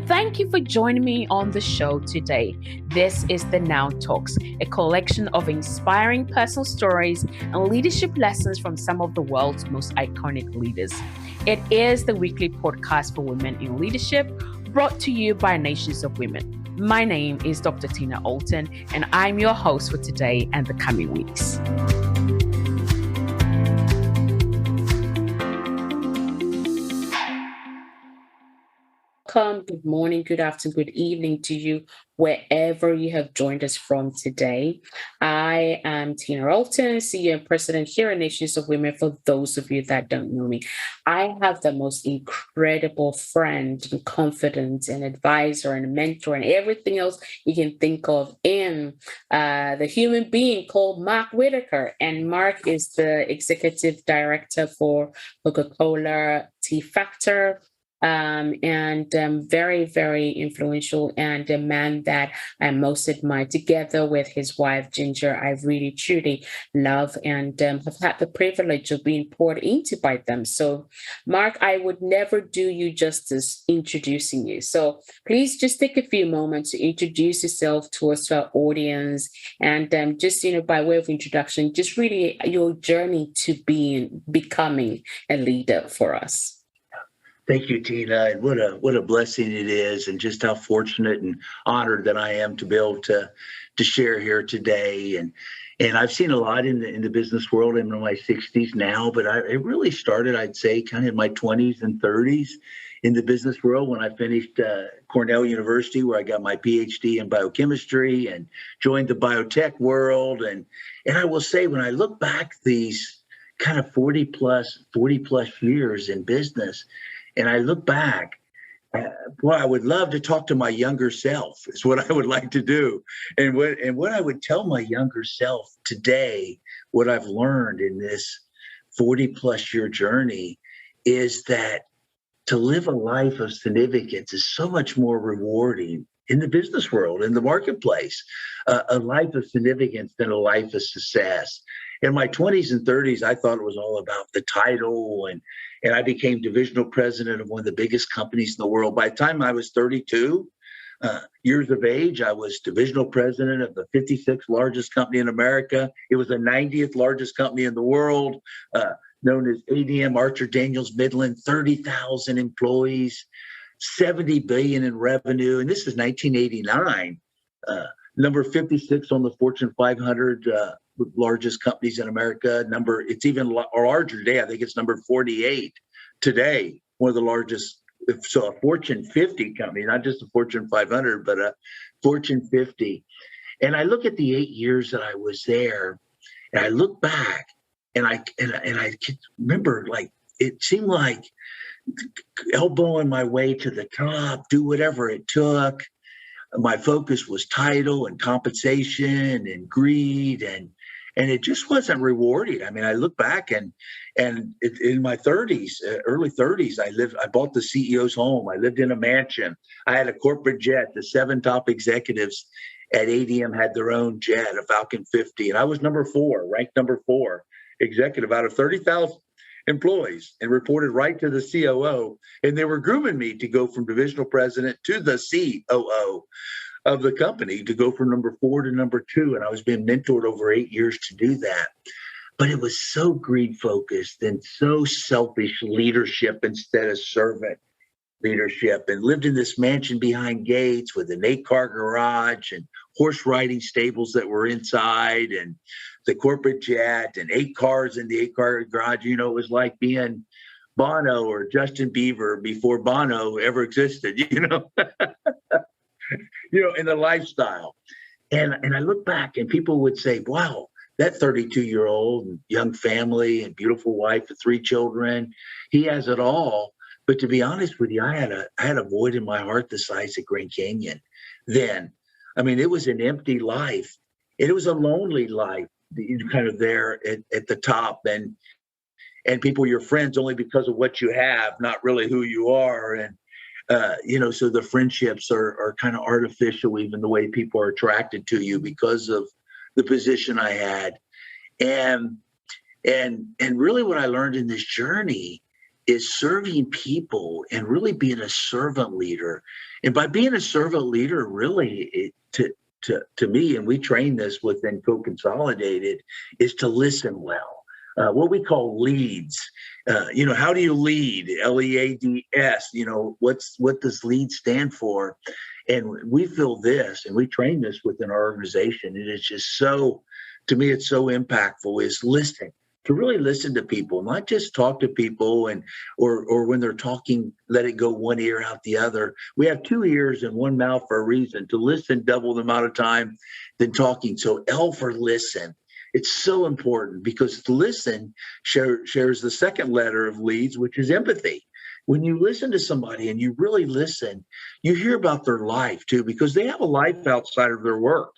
Thank you for joining me on the show today. This is the Now Talks, a collection of inspiring personal stories and leadership lessons from some of the world's most iconic leaders. It is the weekly podcast for women in leadership, brought to you by Nations of Women. My name is Dr. Tina Alton, and I'm your host for today and the coming weeks. Welcome, good morning, good afternoon, good evening to you, wherever you have joined us from today. I am Tina Alton, CEO and President here at Nations of Women. For those of you that don't know me, I have the most incredible friend and confidant and advisor and mentor and everything else you can think of in the human being called Mark Whitaker. And Mark is the Executive Director for Coca-Cola Tea Factor. Very, very influential, and a man that I most admire. Together with his wife, Ginger, I really, truly love and have had the privilege of being poured into by them. So, Mark, I would never do you justice introducing you. So please just take a few moments to introduce yourself to us, to our audience, and just, by way of introduction, just really your journey to becoming a leader for us. Thank you, Tina. And what a blessing it is, and just how fortunate and honored that I am to be able to share here today. And I've seen a lot in the business world. I'm in my 60s now, but it really started, I'd say, kind of in my 20s and 30s in the business world when I finished Cornell University, where I got my PhD in biochemistry and joined the biotech world. And I will say, when I look back these kind of 40 plus years in business, and I look back, I would love to talk to my younger self, is what I would like to do. And what I would tell my younger self today, what I've learned in this 40 plus year journey, is that to live a life of significance is so much more rewarding in the business world, in the marketplace, a life of significance than a life of success. In my 20s and 30s, I thought it was all about the title, and I became divisional president of one of the biggest companies in the world. By the time I was 32 years of age, I was divisional president of the 56th largest company in America. It was the 90th largest company in the world, known as ADM, Archer Daniels Midland, 30,000 employees, 70 billion in revenue. And this is 1989, number 56 on the Fortune 500 largest companies in America. It's even larger today. I think it's number 48 today. One of the largest, so a Fortune 50 company, not just a Fortune 500, but a Fortune 50. And I look at the 8 years that I was there, and I look back, and I remember, like, it seemed like elbowing my way to the top, do whatever it took. My focus was title and compensation and greed, and it just wasn't rewarding. I mean, I look back and in my 30s, early 30s, I bought the CEO's home. I lived in a mansion. I had a corporate jet. The 7 top executives at ADM had their own jet, a Falcon 50, and I was ranked number 4 executive out of 30,000 employees, and reported right to the COO. And they were grooming me to go from divisional president to the COO of the company, to go from number 4 to number 2. And I was being mentored over 8 years to do that. But it was so greed focused and so selfish leadership instead of servant leadership, and lived in this mansion behind gates with an 8-car garage and horse riding stables that were inside, and the corporate jet, and 8 cars in the 8-car garage. It was like being Bono or Justin Bieber before Bono ever existed, in the lifestyle. And I look back, and people would say, wow, that 32-year-old young family and beautiful wife with 3 children, he has it all. But to be honest with you, I had a void in my heart the size of Grand Canyon then. I mean, it was an empty life. It was a lonely life, kind of there at the top, and people are your friends only because of what you have, not really who you are. And so the friendships are kind of artificial, even the way people are attracted to you because of the position I had. And really what I learned in this journey is serving people and really being a servant leader. And by being a servant leader, really, to me, and we train this within Co-Consolidated, is to listen well. What we call leads. How do you lead? L.E.A.D.S. What does lead stand for? And we feel this, and we train this within our organization. And it's just so, to me, it's so impactful, is listening, to really listen to people, not just talk to people or when they're talking, let it go one ear out the other. We have two ears and one mouth for a reason, to listen double the amount of time than talking. So L for listen. It's so important, because to listen shares the second letter of leads, which is empathy. When you listen to somebody and you really listen, you hear about their life too, because they have a life outside of their work.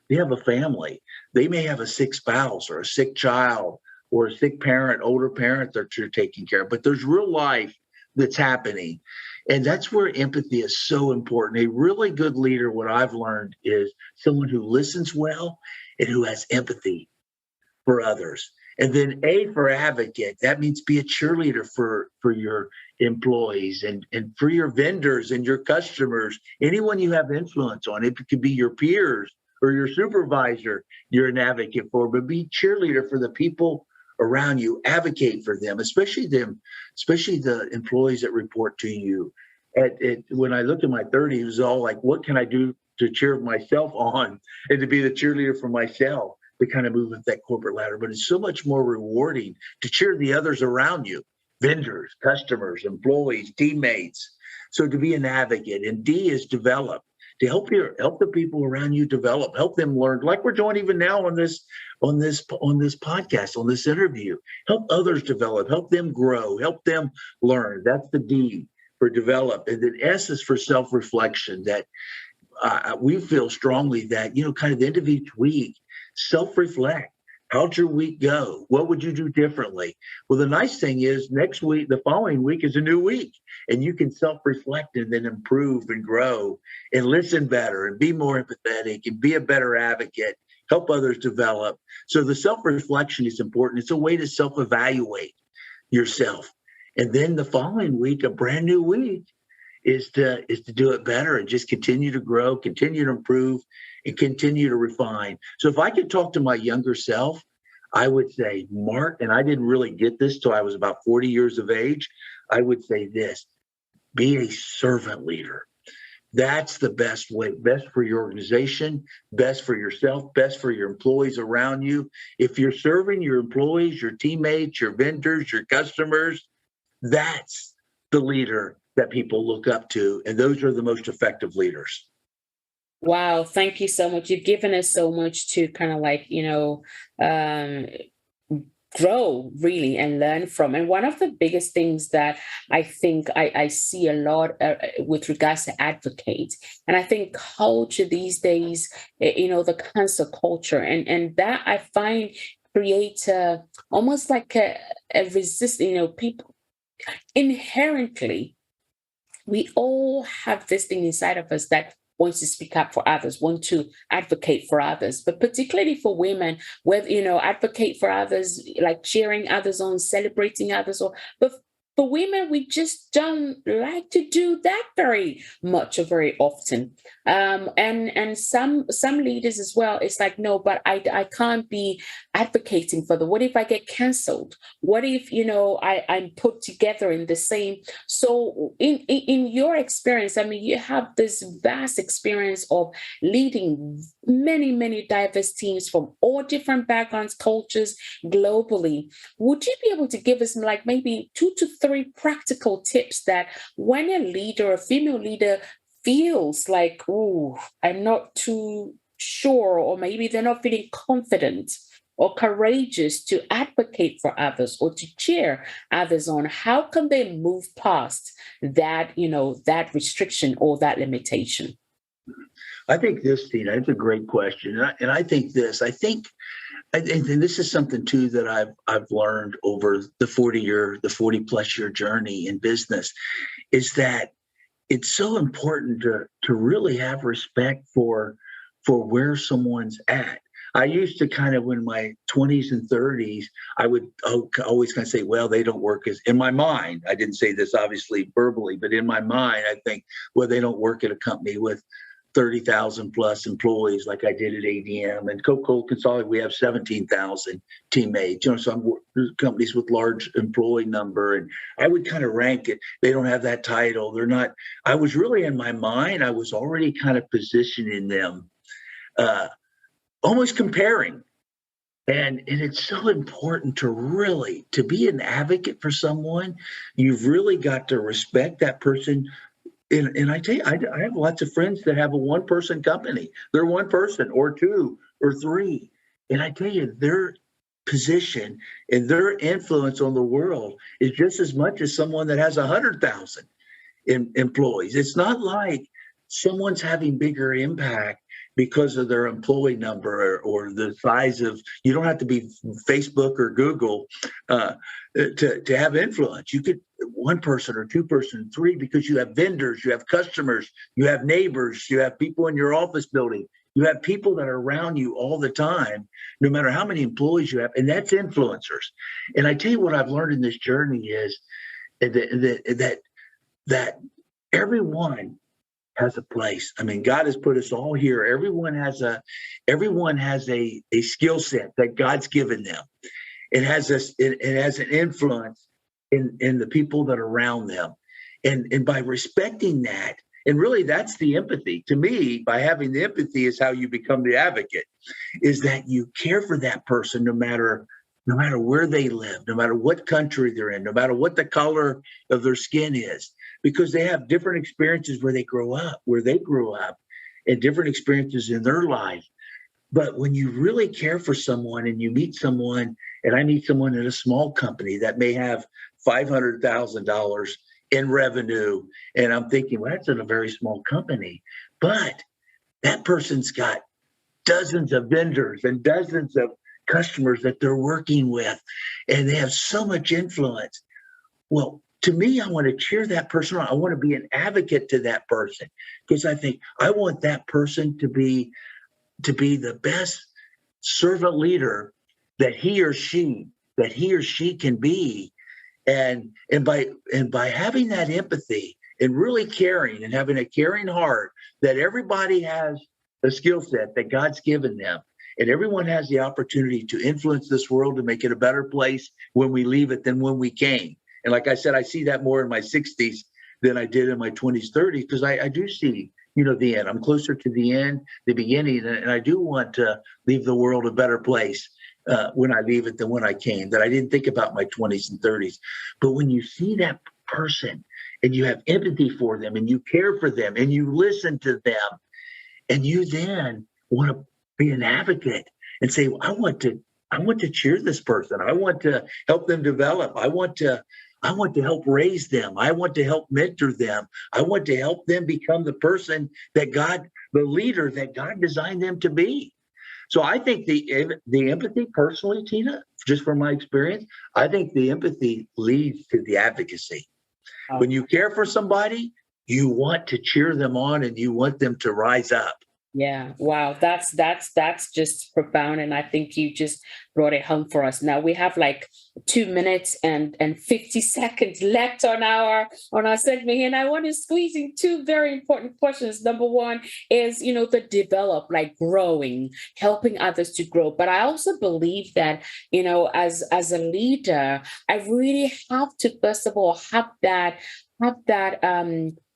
They have a family. They may have a sick spouse or a sick child or a sick parent, older parent that you're taking care of, but there's real life that's happening. And that's where empathy is so important. A really good leader, what I've learned, is someone who listens well and who has empathy for others. And then A for advocate, that means be a cheerleader for your employees and for your vendors and your customers, anyone you have influence on. It could be your peers or your supervisor you're an advocate for, but be cheerleader for the people around you. Advocate for them, especially the employees that report to you. When I look at my 30s, it was all like, what can I do to cheer myself on and to be the cheerleader for myself, to kind of move up that corporate ladder. But it's so much more rewarding to cheer the others around you, vendors, customers, employees, teammates. So to be an advocate. And D is develop, to help the people around you develop, help them learn, like we're doing even now on this podcast, on this interview. Help others develop, help them grow, help them learn. That's the D for develop. And then S is for self-reflection, that we feel strongly that, kind of the end of each week, self-reflect. How'd your week go? What would you do differently? Well, the nice thing is next week, the following week is a new week, and you can self-reflect and then improve and grow and listen better and be more empathetic and be a better advocate, help others develop. So the self-reflection is important. It's a way to self-evaluate yourself. And then the following week, a brand new week, is to do it better and just continue to grow, continue to improve, and continue to refine. So if I could talk to my younger self, I would say, Mark, and I didn't really get this till I was about 40 years of age, I would say this: be a servant leader. That's the best way, best for your organization, best for yourself, best for your employees around you. If you're serving your employees, your teammates, your vendors, your customers, that's the leader that people look up to. And those are the most effective leaders. Wow, thank you so much. You've given us so much to kind of like, grow really and learn from. And one of the biggest things that I think I see a lot with regards to advocate, and I think culture these days, the cancel culture, and that I find create almost like a resistance, people inherently, we all have this thing inside of us that wants to speak up for others, want to advocate for others, but particularly for women, whether, advocate for others, like cheering others on, celebrating others, but for women, we just don't like to do that very much or very often. And some leaders as well, it's like, no, but I can't be advocating for them. What if I get cancelled? What if, I'm put together in the same? So in your experience, I mean, you have this vast experience of leading many, many diverse teams from all different backgrounds, cultures, globally. Would you be able to give us like maybe 2 to 3 practical tips that when a leader, a female leader, feels like, oh, I'm not too sure, or maybe they're not feeling confident or courageous to advocate for others or to cheer others on, how can they move past that, that restriction or that limitation? I think this, Tina, it's a great question. And I think and this is something too that I've learned over the 40 plus year journey in business, is that it's so important to really have respect for where someone's at. I used to kind of, in my 20s and 30s, I would always kind of say, well, they don't work as, in my mind, I didn't say this obviously verbally, but in my mind, I think, well, they don't work at a company with 30,000 plus employees like I did at ADM. And Coca-Cola Consolidated, we have 17,000 teammates. Some companies with large employee number. And I would kind of rank it. They don't have that title. They're not, I was really, in my mind, I was already kind of positioning them, almost comparing. And it's so important to be an advocate for someone. You've really got to respect that person. And I tell you, I have lots of friends that have a one-person company. They're one person or two or three. And I tell you, their position and their influence on the world is just as much as someone that has 100,000 employees. It's not like someone's having bigger impact because of their employee number or the size of, you don't have to be Facebook or Google to have influence. You could one person or two person, three, because you have vendors, you have customers, you have neighbors, you have people in your office building, you have people that are around you all the time, no matter how many employees you have, and that's influencers. And I tell you what I've learned in this journey is that everyone has a place. I mean, God has put us all here. Everyone has a skill set that God's given them. It has an influence in the people that are around them. And by respecting that, and really that's the empathy. To me, by having the empathy is how you become the advocate, is that you care for that person no matter where they live, no matter what country they're in, no matter what the color of their skin is, because they have different experiences where they grew up, and different experiences in their life. But when you really care for someone and you meet someone, and I meet someone in a small company that may have $500,000 in revenue, and I'm thinking, well, that's in a very small company, but that person's got dozens of vendors and dozens of customers that they're working with, and they have so much influence. Well, to me, I want to cheer that person on. I want to be an advocate to that person, because I think I want that person to be the best servant leader that he or she can be. And by having that empathy and really caring and having a caring heart, that everybody has a skill set that God's given them, and everyone has the opportunity to influence this world to make it a better place when we leave it than when we came. And like I said, I see that more in my 60s than I did in my 20s, 30s, because I do see, the end. I'm closer to the end, the beginning, and I do want to leave the world a better place when I leave it than when I came, that I didn't think about my 20s and 30s. But when you see that person and you have empathy for them and you care for them and you listen to them, and you then want to be an advocate and say, I want to cheer this person. I want to help them develop. I want to help raise them. I want to help mentor them. I want to help them become the leader that God designed them to be. So I think the empathy, personally, Tina, just from my experience, I think the empathy leads to the advocacy. When you care for somebody, you want to cheer them on and you want them to rise up. Yeah. Wow. That's just profound. And I think you just brought it home for us. Now we have like 2 minutes and 50 seconds left on our segment here. And I want to squeeze in two very important questions. Number one is, the develop, like growing, helping others to grow. But I also believe that, as a leader, I really have to, first of all, have that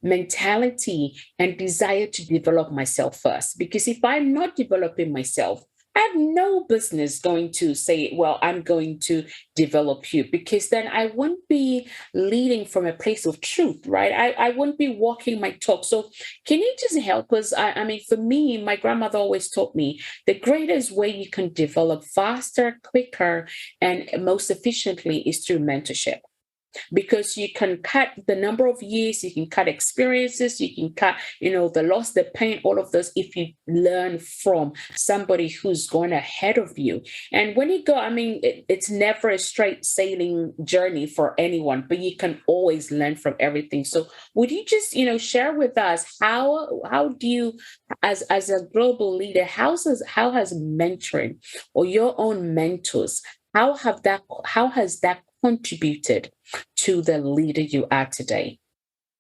mentality and desire to develop myself first. Because if I'm not developing myself, I have no business going to say, well, I'm going to develop you, because then I wouldn't be leading from a place of truth, right? I wouldn't be walking my talk. So can you just help us? I mean, for me, my grandmother always taught me the greatest way you can develop faster, quicker, and most efficiently is through mentorship. because you can cut the number of years, you can cut experiences, you can cut, the loss, the pain, all of those, if you learn from somebody who's going ahead of you. And when you go, it's never a straight sailing journey for anyone, but you can always learn from everything. So would you just, share with us how do you, as a global leader, how has mentoring or your own mentors, how has that contributed to the leader you are today?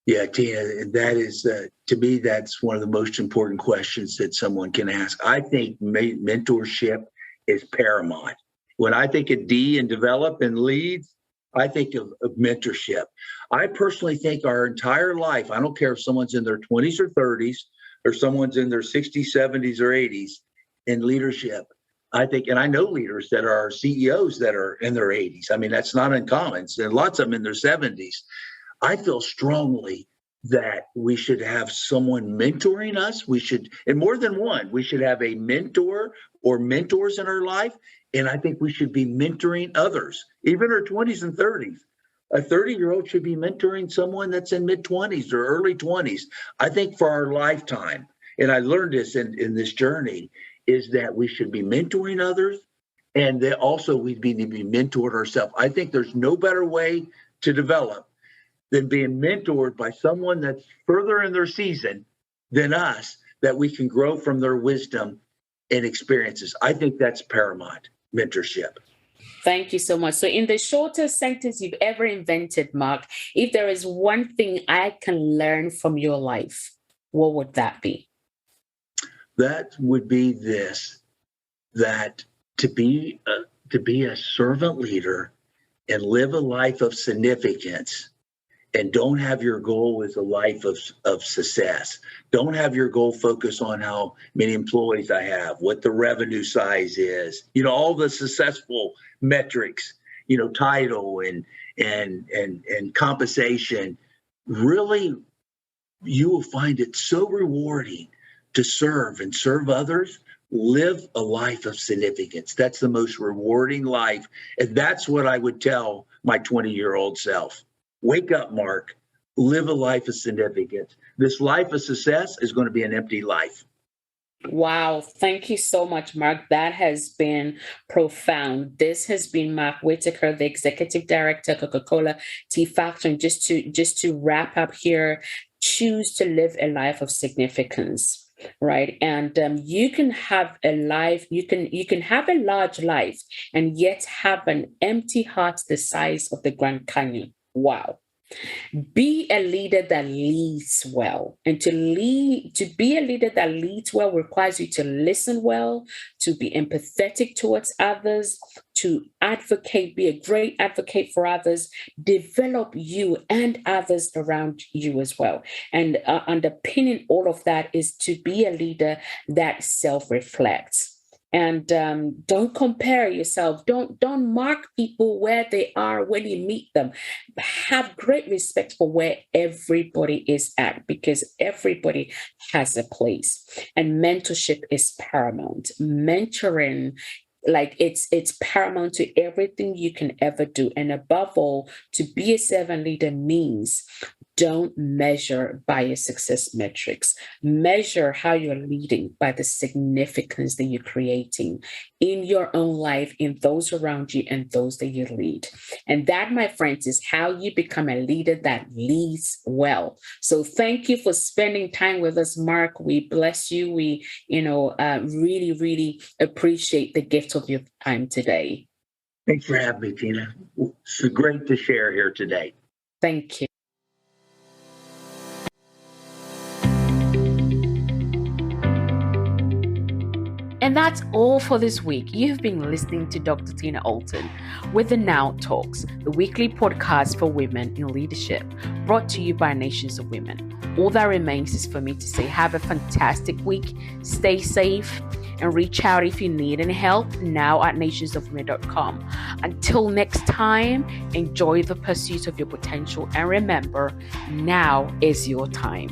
Yeah, Tina, that is, to me, that's one of the most important questions that someone can ask. I think mentorship is paramount. When I think of D and develop and lead, I think of mentorship. I personally think our entire life, I don't care if someone's in their 20s or 30s, or someone's in their 60s, 70s, or 80s in leadership. I think, and I know leaders that are CEOs that are in their 80s. That's not uncommon. And lots of them in their 70s. I feel strongly that we should have someone mentoring us. We should, and more than one, we should have a mentor or mentors in our life. And I think we should be mentoring others, even our 20s and 30s. A 30-year-old should be mentoring someone that's in mid-20s or early 20s. I think for our lifetime, and I learned this in this journey, is that we should be mentoring others, and that also we need to be mentored ourselves. I think there's no better way to develop than being mentored by someone that's further in their season than us, that we can grow from their wisdom and experiences. I think that's paramount, mentorship. Thank you so much. So in the shortest sentence you've ever invented, Mark, if there is one thing I can learn from your life, what would that be? That would be this, that to be a servant leader and live a life of significance, and don't have your goal as a life of success. Don't have your goal focus on how many employees I have, what the revenue size is, all the successful metrics, title and compensation. Really, you will find it so rewarding to serve others, live a life of significance. That's the most rewarding life. And that's what I would tell my 20-year-old self. Wake up, Mark. Live a life of significance. This life of success is going to be an empty life. Wow. Thank you so much, Mark. That has been profound. This has been Mark Whitaker, the Executive Director, Coca-Cola Tea Factory. And just to wrap up here, choose to live a life of significance. Right. And you can have a life, you can have a large life and yet have an empty heart the size of the Grand Canyon. Wow. Be a leader that leads well. And to be a leader that leads well requires you to listen well, to be empathetic towards others, to advocate, be a great advocate for others, develop you and others around you as well. And underpinning all of that is to be a leader that self-reflects. And don't compare yourself. Don't mark people where they are when you meet them. Have great respect for where everybody is at, because everybody has a place. And mentorship is paramount. Mentoring, it's paramount to everything you can ever do. And above all, to be a servant leader means don't measure by your success metrics. Measure how you're leading by the significance that you're creating in your own life, in those around you, and those that you lead. And that, my friends, is how you become a leader that leads well. So thank you for spending time with us, Mark. We bless you. We, really, really appreciate the gift of your time today. Thanks for having me, Tina. It's great to share here today. Thank you. And that's all for this week. You've been listening to Dr. Tina Alton with the Now Talks, the weekly podcast for women in leadership, brought to you by Nations of Women. All that remains is for me to say have a fantastic week, stay safe, and reach out if you need any help now at nationsofwomen.com. Until next time, enjoy the pursuit of your potential, and remember, now is your time.